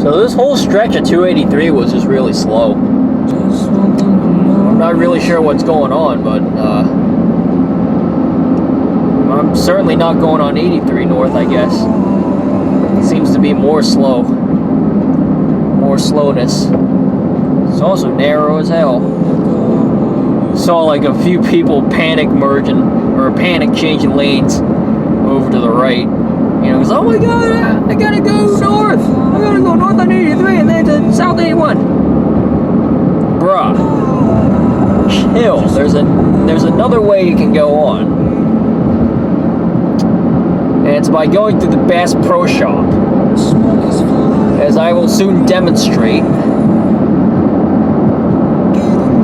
So this whole stretch of 283 was just really slow. I'm not really sure what's going on, but I'm certainly not going on 83 north, I guess. It seems to be more slow. More slowness. It's also narrow as hell. Saw like a few people panic merging, or panic changing lanes over to the right. You know, because, oh my god, I gotta go north. I gotta go north on 83 and then to south 81. Bruh. Chill. There's another way you can go on. And it's by going through the Bass Pro Shop. As I will soon demonstrate.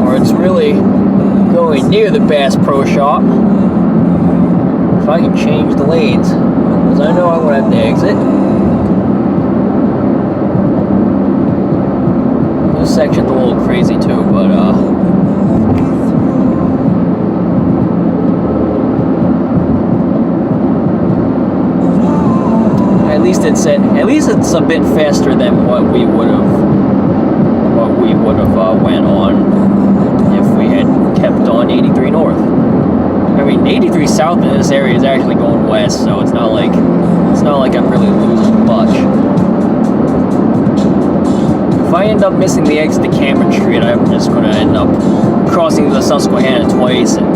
Or it's really going near the Bass Pro Shop. If I can change the lanes. Because I know I would have to exit. This section's a little crazy too, but at least it's a bit faster than what we would have went on if we had kept on 83 north. I mean, 83 south in this area is actually going west, so it's not like I'm really losing much. If I end up missing the exit to Cameron Street, I'm just going to end up crossing the Susquehanna twice. And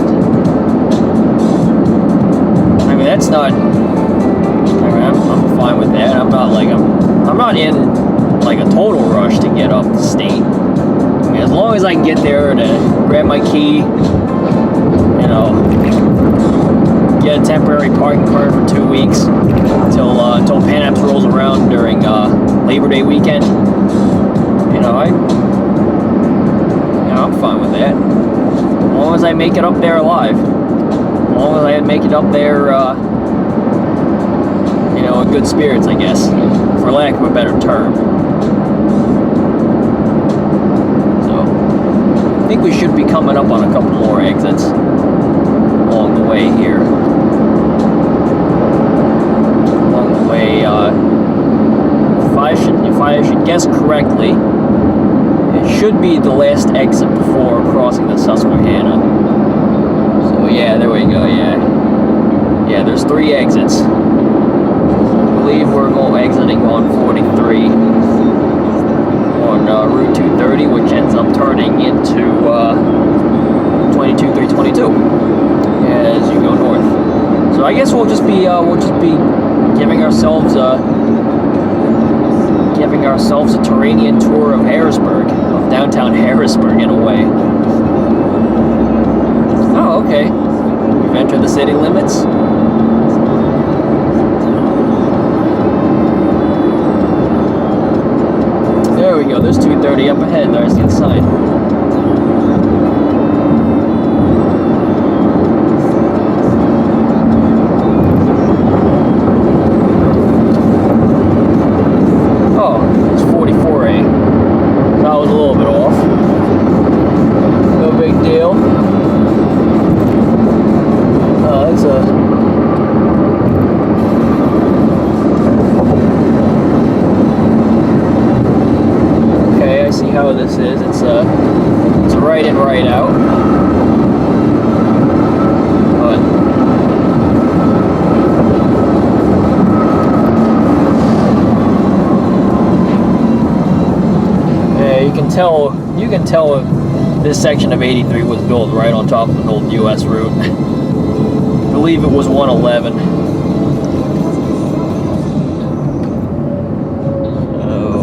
I mean, that's not. I mean, I'm fine with that. I'm not in like a total rush to get up the state. I mean, as long as I can get there to grab my key, you know, get a temporary parking card for 2 weeks until Pan Am's rolls around during Labor Day weekend. You know, I'm fine with that. As long as I make it up there alive. As long as I make it up there, you know, in good spirits, I guess, for lack of a better term. So, I think we should be coming up on a couple more exits along the way here. Along the way, if I should guess correctly, it should be the last exit before crossing the Susquehanna. So yeah, there we go, yeah. Yeah, there's 3 exits. I believe we're exiting on 43 on Route 230, which ends up turning into 22-322 as you go north. So I guess we'll just be giving ourselves a Turanian tour of Harrisburg, of downtown Harrisburg in a way. Oh, okay. We've entered the city limits. There we go, there's 230 up ahead, there's the inside. Oh, it's 44A. That was a little bit off. No big deal. That's I see how this is. It's a right in, right out. But yeah, you can tell this section of 83 was built right on top of an old US route. I believe it was 111.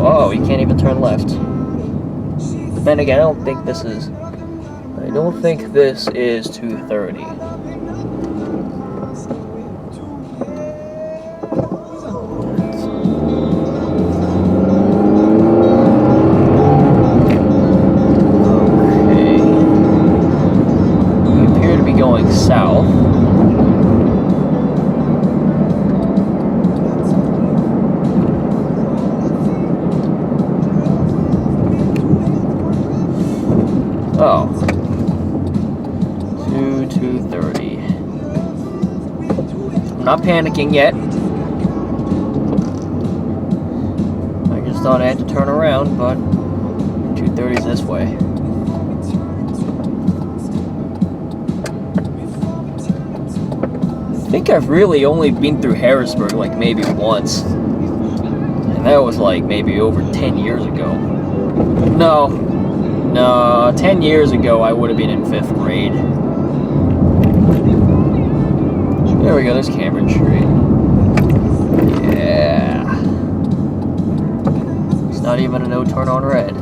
Oh, you can't even turn left. Then again, I don't think this is 230. Okay. We appear to be going south. Oh. 230. I'm not panicking yet. I just thought I had to turn around, but 230 is this way. I think I've really only been through Harrisburg like maybe once. And that was like maybe over 10 years ago. No, 10 years ago I would have been in 5th grade. There we go, there's Cameron Street. Yeah. It's not even a no turn on red.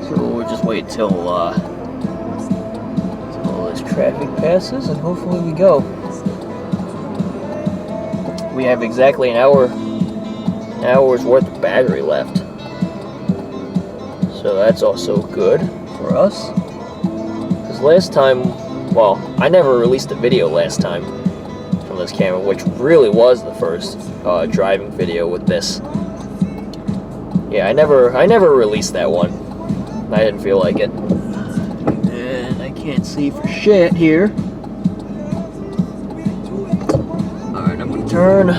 So we'll just wait till this traffic passes and hopefully we go. We have exactly an hour's worth of battery left. So that's also good for us. Because last time, well, I never released a video last time from this camera, which really was the first driving video with this. Yeah, I never released that one. I didn't feel like it. And I can't see for shit here. Alright, I'm gonna turn.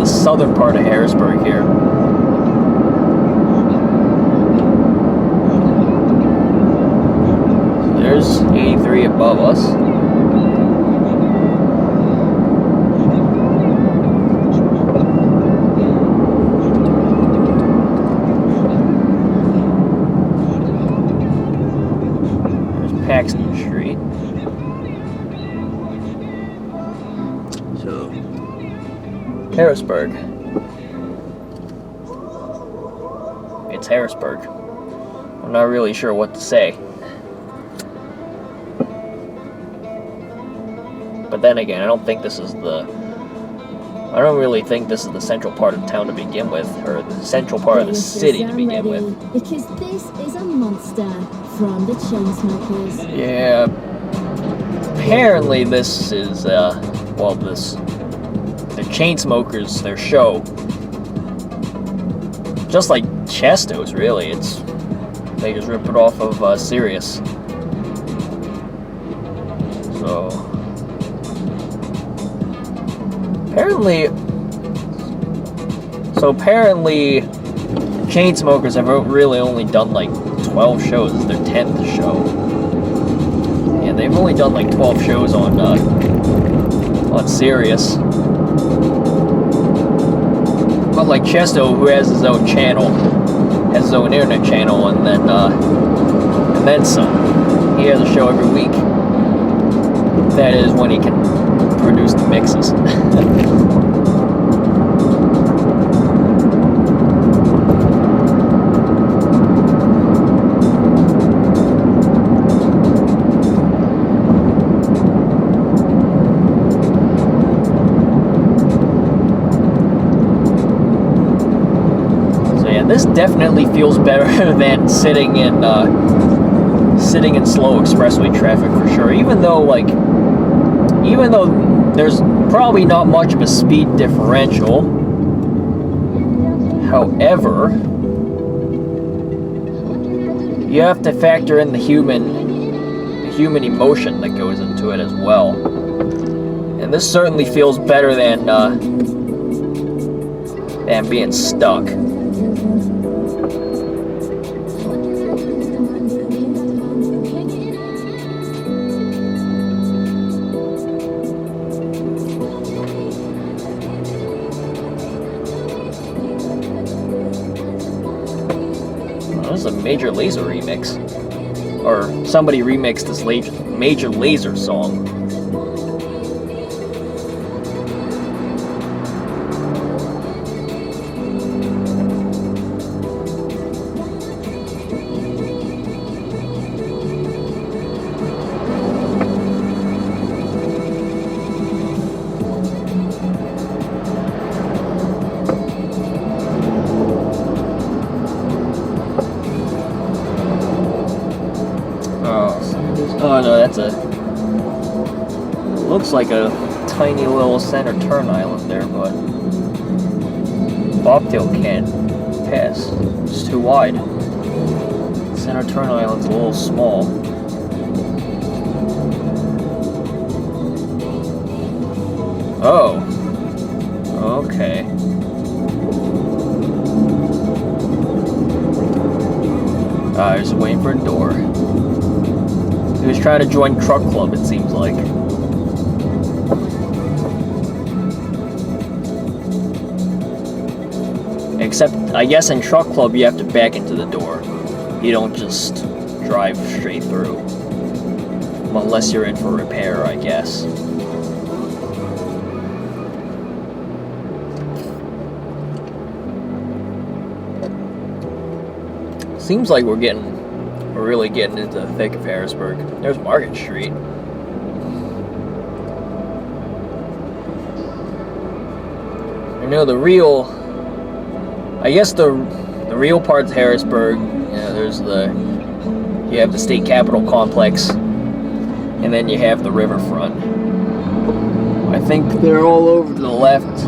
Southern part of Harrisburg here. There's 83 above us. There's Paxton Street. So Harrisburg. It's Harrisburg. I'm not really sure what to say. But then again, I don't really think this is the central part of town to begin with, or the central part of the city to begin with. Because this is a monster from the Chainsmokers. Yeah. Apparently this is, the Chainsmokers, their show. Just like Chesto's, really. They just ripped it off of Sirius. So apparently Chainsmokers have really only done like 12 shows. It's their 10th show. Yeah, they've only done like 12 shows on Sirius. Unlike Chesto, who has his own channel, has his own internet channel, and then some. He has a show every week. That is when he can produce the mixes. This definitely feels better than sitting in slow expressway traffic for sure. Even though there's probably not much of a speed differential. However, you have to factor in the human emotion that goes into it as well. And this certainly feels better than being stuck. This is a Major Lazer remix. Or somebody remixed this Major Lazer song. Oh no, that's looks like a tiny little center turn island there, but Bobtail can't pass. It's too wide. Center turn island's a little small. Oh. Okay. I was waiting for a door. He was trying to join Truck Club, it seems like. Except, I guess in Truck Club you have to back into the door. You don't just drive straight through. Unless you're in for repair, I guess. Seems like we're really getting into the thick of Harrisburg. There's Market Street. You know, I guess the real part's Harrisburg. Yeah, you have the state capitol complex, and then you have the riverfront. I think they're all over to the left.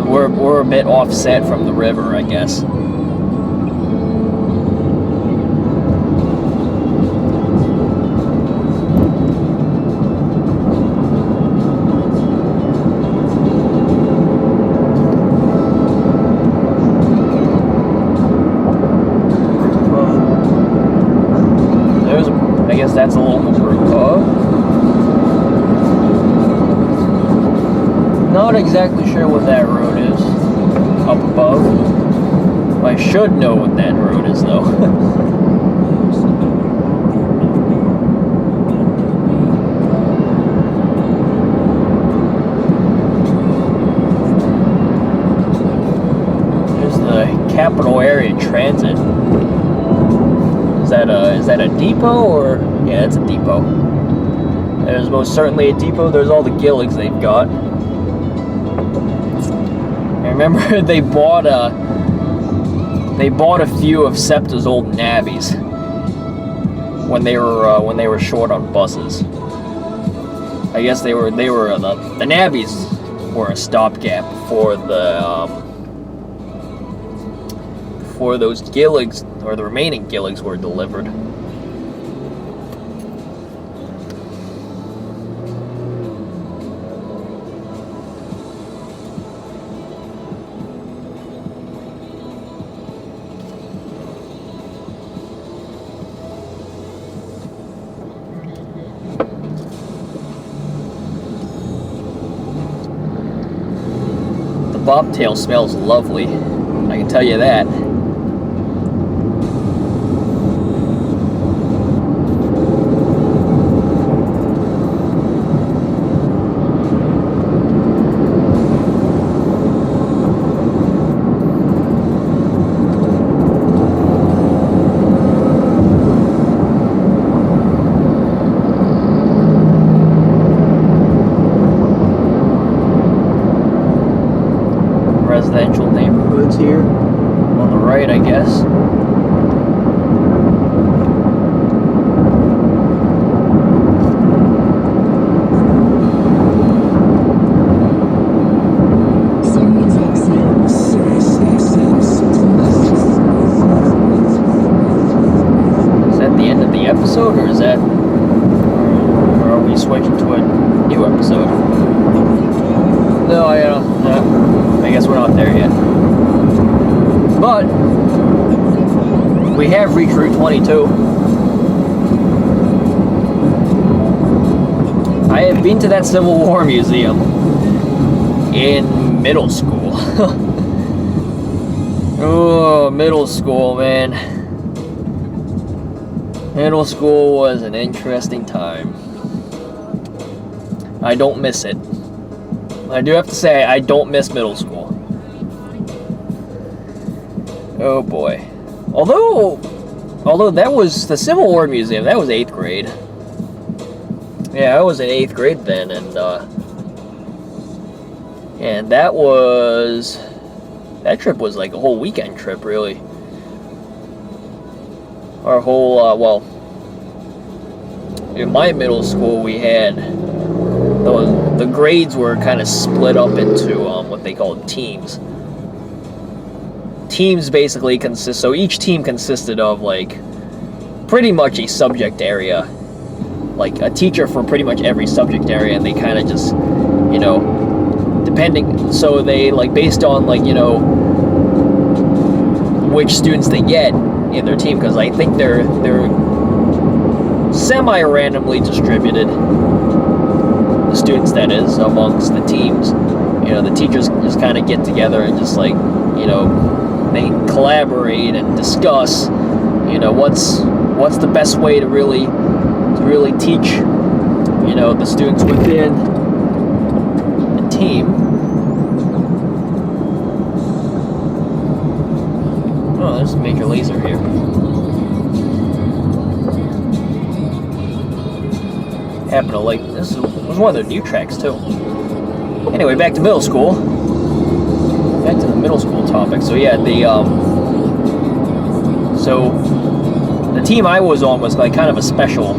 We're a bit offset from the river, I guess. That's a local brew pub. Not exactly sure what that road is up above. I should know what that road is though. There's the Capital Area Transit. Is that a depot or? Yeah, it's a depot. There's most certainly a depot. There's all the Gilligs they've got. I remember they bought a few of SEPTA's old navvies when they were short on buses. I guess the navvies were a stopgap for those Gilligs, or the remaining Gilligs were delivered. The bobtail smells lovely, I can tell you that. Residential neighborhoods here on the right, I guess. Is that the end of the episode, or is that, or are we switching to a new episode? No, I guess we're not there yet. But we have reached Route 22. I have been to that Civil War museum in middle school. Oh, middle school, man. Middle school was an interesting time. I don't miss it. I do have to say, I don't miss middle school. Oh boy. Although that was the Civil War Museum, that was 8th grade. Yeah, I was in 8th grade then, and that trip was like a whole weekend trip, really. Our whole, well, in my middle school we had, the grades were kind of split up into what they called teams. teams basically consist. So each team consisted of like pretty much a subject area, like a teacher for pretty much every subject area, and they kind of just, you know, depending. So they like based on like, you know, which students they get in their team, because I think they're semi-randomly distributed, the students that is, amongst the teams. You know, the teachers just kind of get together and just like, you know, they collaborate and discuss, you know, what's the best way to really teach, you know, the students within the team. Oh, there's a major laser here. Happen to like this was one of their new tracks too. Anyway, back to middle school. Back to the middle school topic. So yeah, so the team I was on was like kind of a special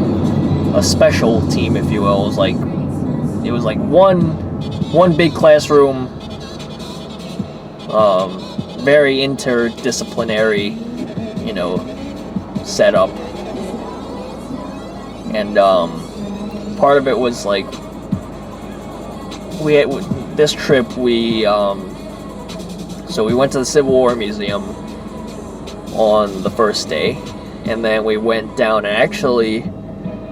team, if you will. It was like one big classroom, very interdisciplinary, you know, setup, and part of it was like we had this trip. So we went to the Civil War Museum on the first day, and then we went down and actually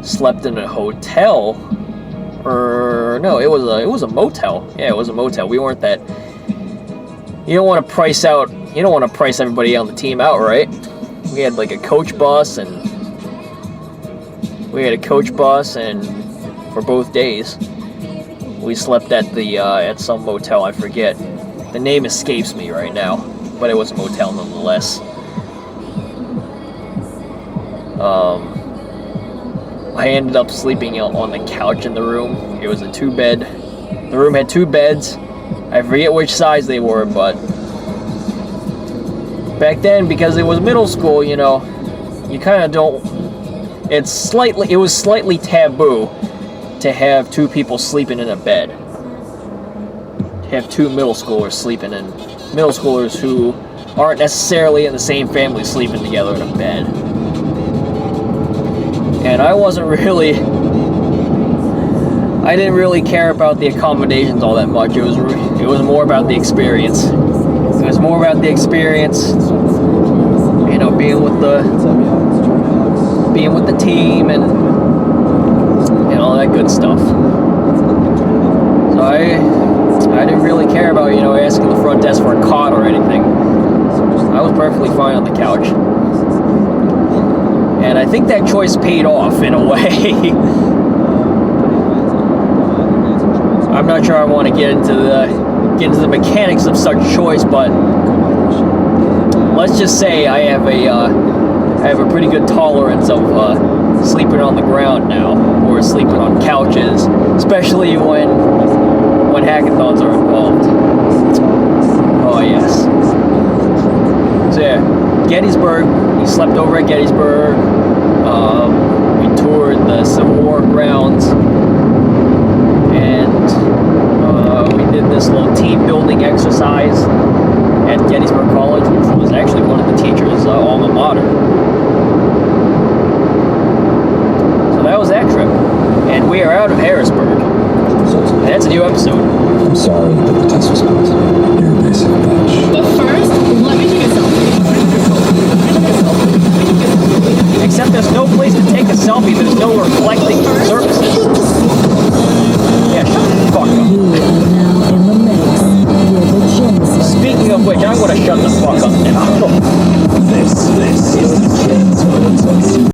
slept in a hotel. Or no, it was a motel. Yeah, it was a motel. We weren't that. You don't want to price everybody on the team out, right? We had like a coach bus, and for both days we slept at the at some motel. I forget. The name escapes me right now, but it was a motel nonetheless. I ended up sleeping on the couch in the room. It was a 2-bed. The room had 2 beds. I forget which size they were, but back then, because it was middle school, you know, you kind of don't. It was slightly taboo to have 2 people sleeping in a bed. To have 2 middle schoolers sleeping in, middle schoolers who aren't necessarily in the same family sleeping together in a bed. And I didn't really care about the accommodations all that much. It was more about the experience. It was more about the experience, you know, being with the team and all that good stuff. So I didn't really care about, you know, asking the front desk for a cot or anything. I was perfectly fine on the couch. And I think that choice paid off in a way. I'm not sure I want to get into the mechanics of such choice, but let's just say I have a pretty good tolerance of sleeping on the ground now, or sleeping on couches, especially when hackathons are involved. Oh yes. So yeah, Gettysburg. We slept over at Gettysburg. We toured the Civil War grounds, and we did this little team building exercise at Gettysburg College, which was actually one of the teachers' alma mater. So that was that trip, and we are out of Harrisburg. That's a new episode. I'm sorry that the test was closed. You're a basic bitch. But first, let me take a selfie. Except there's no place to take a selfie. There's no reflecting surfaces. Yeah, shut the fuck up. You are now in the mix with the James. Speaking of which, I'm gonna shut the fuck up now. This is the